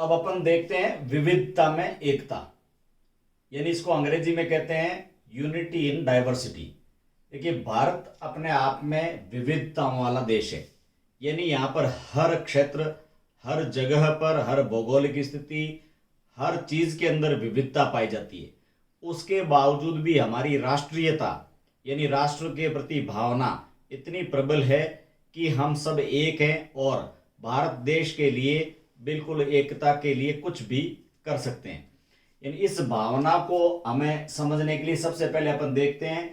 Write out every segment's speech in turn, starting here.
अब अपन देखते हैं विविधता में एकता, यानी इसको अंग्रेजी में कहते हैं यूनिटी इन डाइवर्सिटी। देखिए, भारत अपने आप में विविधताओं वाला देश है, यानी यहाँ पर हर क्षेत्र, हर जगह पर, हर भौगोलिक स्थिति, हर चीज के अंदर विविधता पाई जाती है। उसके बावजूद भी हमारी राष्ट्रीयता यानी राष्ट्र के प्रति भावना इतनी प्रबल है कि हम सब एक हैं और भारत देश के लिए बिल्कुल एकता के लिए कुछ भी कर सकते हैं। यानी इस भावना को हमें समझने के लिए सबसे पहले अपन देखते हैं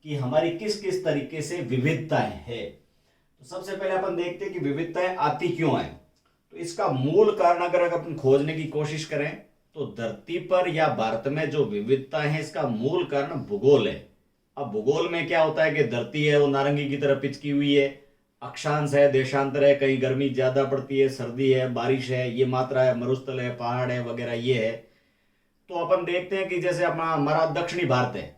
कि हमारी किस किस तरीके से विविधताएं है। तो सबसे पहले अपन देखते हैं कि विविधताएं आती क्यों है। तो इसका मूल कारण अगर अपन खोजने की कोशिश करें तो धरती पर या भारत में जो विविधताएं हैं इसका मूल कारण भूगोल है। अब भूगोल में क्या होता है कि धरती है वो नारंगी की तरह पिचकी हुई है, अक्षांश है, देशांतर है, कहीं गर्मी ज्यादा पड़ती है, सर्दी है, बारिश है, ये मात्रा है, मरुस्थल है, पहाड़ है वगैरह ये है। तो अपन देखते हैं कि जैसे अपना हमारा दक्षिणी भारत है,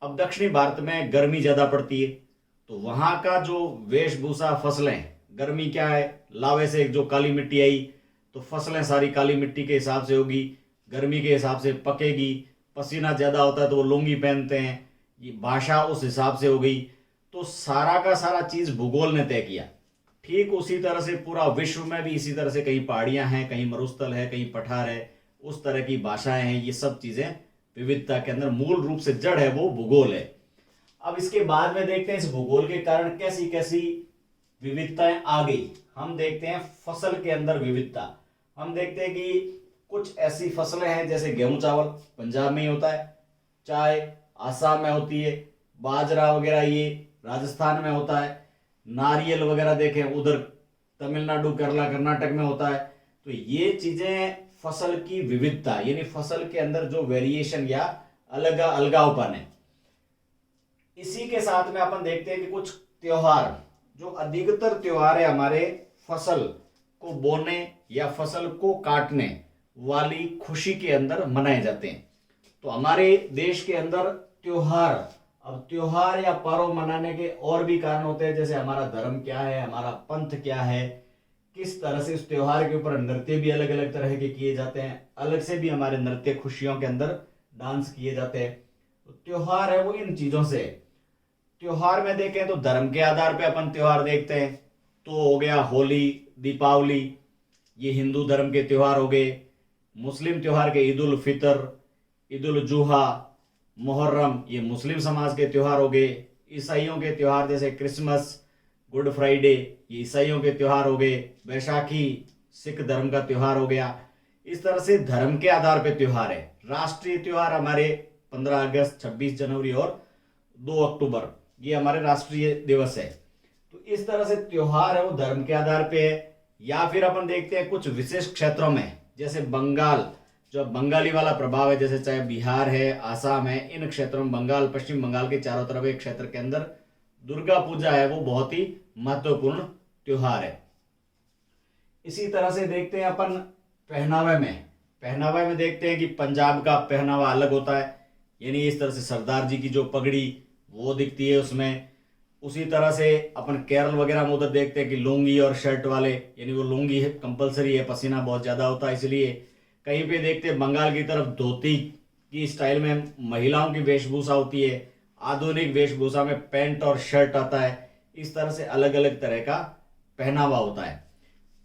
अब दक्षिणी भारत में गर्मी ज्यादा पड़ती है तो वहां का जो वेशभूषा, फसलें, गर्मी क्या है, लावे से जो काली मिट्टी आई तो फसलें सारी काली मिट्टी के हिसाब से होगी, गर्मी के हिसाब से पकेगी। पसीना ज्यादा होता है तो वो लुंगी पहनते हैं, ये भाषा उस हिसाब से हो गई। तो सारा का सारा चीज भूगोल ने तय किया। ठीक उसी तरह से पूरा विश्व में भी इसी तरह से कहीं पहाड़ियां हैं, कहीं मरुस्थल है, कहीं पठार है, उस तरह की भाषाएं हैं। ये सब चीजें विविधता के अंदर मूल रूप से जड़ है वो भूगोल है। अब इसके बाद में देखते हैं इस भूगोल के कारण कैसी कैसी विविधताएं आ गई। हम देखते हैं फसल के अंदर विविधता। हम देखते हैं कि कुछ ऐसी फसलें हैं जैसे गेहूं चावल पंजाब में ही होता है, चाय आसाम में होती है, बाजरा वगैरह ये राजस्थान में होता है, नारियल वगैरह देखें उधर तमिलनाडु, केरला, कर्नाटक में होता है। तो ये चीजें फसल की विविधता यानी फसल के अंदर जो वेरिएशन या अलगावपन है। इसी के साथ में अपन देखते हैं कि कुछ त्योहार, जो अधिकतर त्योहार है हमारे फसल को बोने या फसल को काटने वाली खुशी के अंदर मनाए जाते हैं। तो हमारे देश के अंदर त्योहार, अब त्योहार या पर्व मनाने के और भी कारण होते हैं, जैसे हमारा धर्म क्या है, हमारा पंथ क्या है, किस तरह से उस त्योहार के ऊपर नृत्य भी अलग अलग तरह के किए जाते हैं, अलग से भी हमारे नृत्य खुशियों के अंदर डांस किए जाते हैं। तो त्योहार है वो इन चीजों से। त्योहार में देखें तो धर्म के आधार पे अपन त्योहार देखते हैं। तो हो गया होली, दीपावली, ये हिंदू धर्म के त्योहार हो गए। मुस्लिम त्योहार के ईद उल फितर, ईद उल जुहा, मुहर्रम, ये मुस्लिम समाज के त्योहार हो गए। ईसाइयों के त्योहार जैसे क्रिसमस, गुड फ्राइडे, ये ईसाइयों के त्योहार हो गए। बैसाखी सिख धर्म का त्योहार हो गया। इस तरह से धर्म के आधार पे त्योहार है। राष्ट्रीय त्योहार हमारे 15 अगस्त, 26 जनवरी और 2 अक्टूबर, ये हमारे राष्ट्रीय दिवस है। तो इस तरह से त्योहार है वो धर्म के आधार पे है। या फिर अपन देखते हैं कुछ विशेष क्षेत्रों में, जैसे बंगाल, जो बंगाली वाला प्रभाव है, जैसे चाहे बिहार है, आसाम है, इन क्षेत्रों में, बंगाल, पश्चिम बंगाल के चारों तरफ एक क्षेत्र के अंदर दुर्गा पूजा है वो बहुत ही महत्वपूर्ण त्योहार है। इसी तरह से देखते हैं अपन पहनावे में देखते हैं कि पंजाब का पहनावा अलग होता है, यानी इस तरह से सरदार जी की जो पगड़ी वो दिखती है उसमें। उसी तरह से अपन केरल वगैरह में उधर देखते हैं कि लुंगी और शर्ट वाले, यानी वो लुंगी है कंपलसरी है, पसीना बहुत ज्यादा होता है इसलिए। कहीं पे देखते हैं बंगाल की तरफ धोती की स्टाइल में महिलाओं की वेशभूषा होती है, आधुनिक वेशभूषा में पैंट और शर्ट आता है। इस तरह से अलग अलग तरह का पहनावा होता है।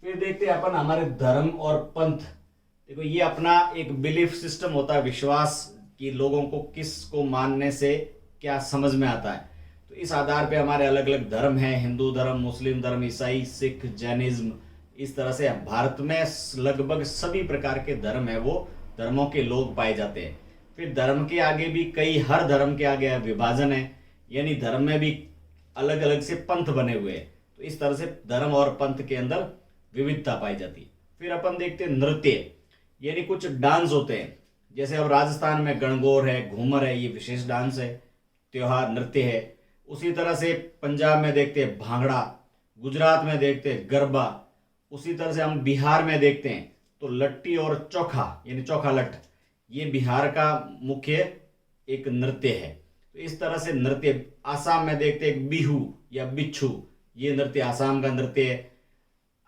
फिर देखते हैं अपन हमारे धर्म और पंथ। देखो, ये अपना एक बिलीफ सिस्टम होता है, विश्वास कि लोगों को किस को मानने से क्या समझ में आता है। तो इस आधार पे हमारे अलग अलग धर्म हैं, हिंदू धर्म, मुस्लिम धर्म, ईसाई, सिख, जैनिज्म। इस तरह से भारत में लगभग सभी प्रकार के धर्म है वो धर्मों के लोग पाए जाते हैं। फिर धर्म के आगे भी हर धर्म के आगे विभाजन है, यानी धर्म में भी अलग अलग से पंथ बने हुए हैं। तो इस तरह से धर्म और पंथ के अंदर विविधता पाई जाती है। फिर अपन देखते हैं नृत्य, यानी कुछ डांस होते हैं, जैसे अब राजस्थान में गणगौर है, घूमर है, ये विशेष डांस है, त्योहार, नृत्य है। उसी तरह से पंजाब में देखते हैं भांगड़ा, गुजरात में देखते हैं गरबा। उसी तरह से हम बिहार में देखते हैं तो लट्टी और चोखा यानी चोखा लट, ये बिहार का मुख्य एक नृत्य है। तो इस तरह से नृत्य। आसाम में देखते हैं बिहू या बिच्छू, ये नृत्य आसाम का नृत्य है।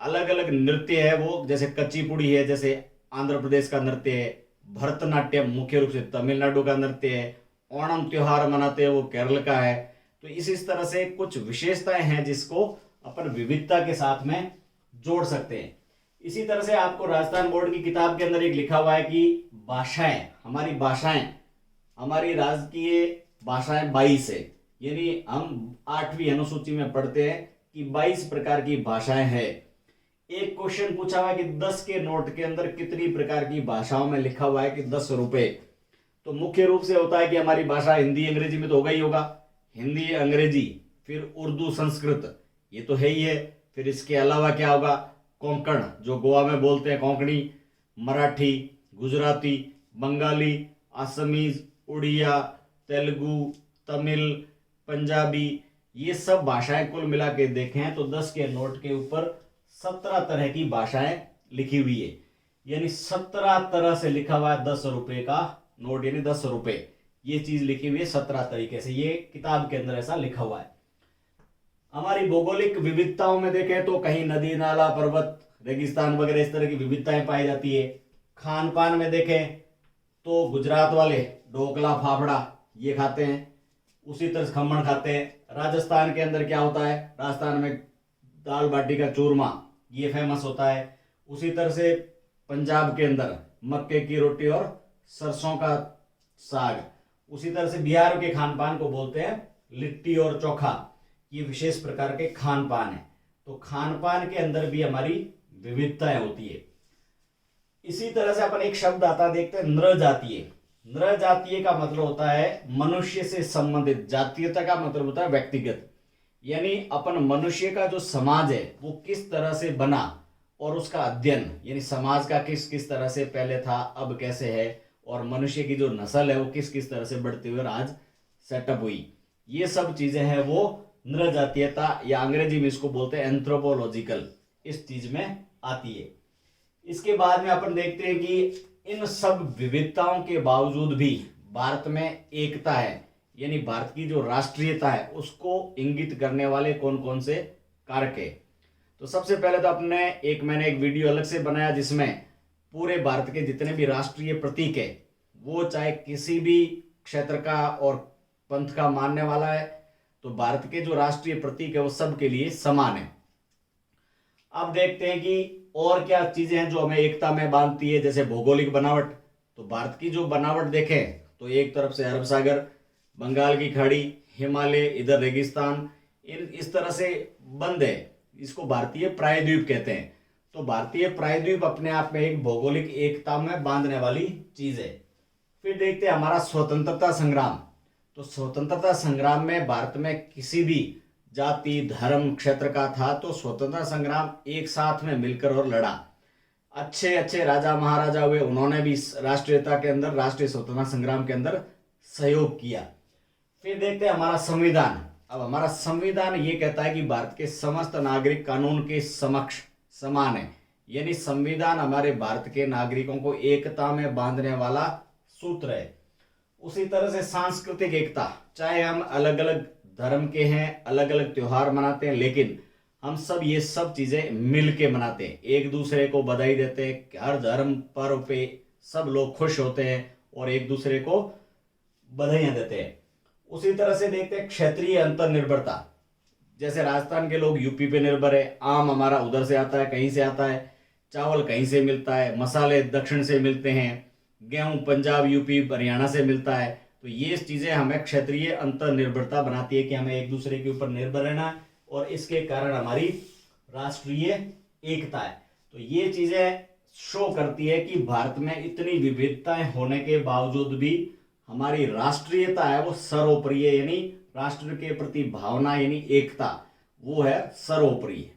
अलग अलग नृत्य है वो, जैसे कच्ची पुड़ी है, जैसे आंध्र प्रदेश का नृत्य है, भरतनाट्यम मुख्य रूप से तमिलनाडु का नृत्य है, ओणम त्योहार मनाते हैं वो केरल का है। तो इस तरह से कुछ विशेषताएं हैं जिसको अपन विविधता के साथ में जोड़ सकते हैं। इसी तरह से आपको राजस्थान बोर्ड की किताब के अंदर एक लिखा हुआ है कि भाषाएं हमारी राजकीय भाषाएं 22 है, यानी हम 8वीं अनुसूची में पढ़ते हैं कि 22 प्रकार की भाषाएं हैं। एक क्वेश्चन पूछा हुआ है कि 10 के नोट के अंदर कितनी प्रकार की भाषाओं में लिखा हुआ है कि 10 रुपए। तो मुख्य रूप से होता है कि हमारी भाषा हिंदी अंग्रेजी में तो होगा ही होगा, हिंदी अंग्रेजी, फिर उर्दू संस्कृत, ये तो है ही है। फिर इसके अलावा क्या होगा, कोंकण जो गोवा में बोलते हैं कोंकणी, मराठी, गुजराती, बंगाली, असमीज, उड़िया, तेलुगु, तमिल, पंजाबी, ये सब भाषाएं कुल मिला के देखें तो 10 के नोट के ऊपर 17 तरह की भाषाएं लिखी हुई है, यानी 17 तरह से लिखा हुआ है 10 रुपए का नोट, यानी 10 रुपए ये चीज लिखी हुई है 17 तरीके से, ये किताब के अंदर ऐसा लिखा हुआ है। हमारी भौगोलिक विविधताओं में देखें तो कहीं नदी नाला पर्वत रेगिस्तान वगैरह इस तरह की विविधताएं पाई जाती है। खान पान में देखें तो गुजरात वाले ढोकला फाफड़ा ये खाते हैं, उसी तरह खमण खाते हैं। राजस्थान के अंदर क्या होता है, राजस्थान में दाल बाटी का चूरमा ये फेमस होता है। उसी तरह से पंजाब के अंदर मक्के की रोटी और सरसों का साग। उसी तरह से बिहार के खान पान को बोलते हैं लिट्टी और चोखा, ये विशेष प्रकार के खान पान है। तो खान पान के अंदर भी हमारी विविधताएं होती है। इसी तरह से अपन एक शब्द आता देखते हैं नृजातीय। नृजातीय का मतलब होता है मनुष्य से संबंधित, जातीयता का मतलब होता है व्यक्तिगत, यानी अपन मनुष्य का जो समाज है वो किस तरह से बना और उसका अध्ययन, यानी समाज का किस किस तरह से पहले था अब कैसे है, और मनुष्य की जो नस्ल है वो किस किस तरह से बढ़ती हुई और आज सेटअप हुई, ये सब चीजें हैं वो नृजातीयता या अंग्रेजी में इसको बोलते हैं एंथ्रोपोलॉजिकल, इस चीज में आती है। इसके बाद में अपन देखते हैं कि इन सब विविधताओं के बावजूद भी भारत में एकता है, यानी भारत की जो राष्ट्रीयता है उसको इंगित करने वाले कौन कौन से कारक है। तो सबसे पहले तो मैंने एक वीडियो अलग से बनाया जिसमें पूरे भारत के जितने भी राष्ट्रीय प्रतीक है वो चाहे किसी भी क्षेत्र का और पंथ का मानने वाला है, तो भारत के जो राष्ट्रीय प्रतीक है वो सबके लिए समान है। अब देखते हैं कि और क्या चीजें हैं जो हमें एकता में बांधती है। जैसे भौगोलिक बनावट, तो भारत की जो बनावट देखें तो एक तरफ से अरब सागर, बंगाल की खाड़ी, हिमालय, इधर रेगिस्तान, इस तरह से बंद है, इसको भारतीय प्रायद्वीप कहते हैं। तो भारतीय प्रायद्वीप अपने आप में एक भौगोलिक एकता में बांधने वाली चीज है। फिर देखते हैं हमारा स्वतंत्रता संग्राम। तो स्वतंत्रता संग्राम में भारत में किसी भी जाति धर्म क्षेत्र का था तो स्वतंत्रता संग्राम एक साथ में मिलकर और लड़ा। अच्छे अच्छे राजा महाराजा हुए, उन्होंने भी राष्ट्रीयता के अंदर, राष्ट्रीय स्वतंत्रता संग्राम के अंदर सहयोग किया। फिर देखते हैं हमारा संविधान। अब हमारा संविधान ये कहता है कि भारत के समस्त नागरिक कानून के समक्ष समान है, यानी संविधान हमारे भारत के नागरिकों को एकता में बांधने वाला सूत्र है। उसी तरह से सांस्कृतिक एकता, चाहे हम अलग अलग धर्म के हैं, अलग अलग त्योहार मनाते हैं, लेकिन हम सब ये सब चीजें मिल के मनाते हैं, एक दूसरे को बधाई देते हैं, हर धर्म पर्व पे सब लोग खुश होते हैं और एक दूसरे को बधाइयां देते हैं। उसी तरह से देखते हैं क्षेत्रीय अंतर्निर्भरता, जैसे राजस्थान के लोग यूपी पे निर्भर है, आम हमारा उधर से आता है, कहीं से आता है, चावल कहीं से मिलता है, मसाले दक्षिण से मिलते हैं, गेहूं पंजाब यूपी हरियाणा से मिलता है। तो ये चीजें हमें क्षेत्रीय अंतर्निर्भरता बनाती है कि हमें एक दूसरे के ऊपर निर्भर रहना है और इसके कारण हमारी राष्ट्रीय एकता है। तो ये चीजें शो करती है कि भारत में इतनी विविधताएं होने के बावजूद भी हमारी राष्ट्रीयता है वो सर्वोपरि है, यानी राष्ट्र के प्रति भावना यानी एकता वो है सर्वोपरि।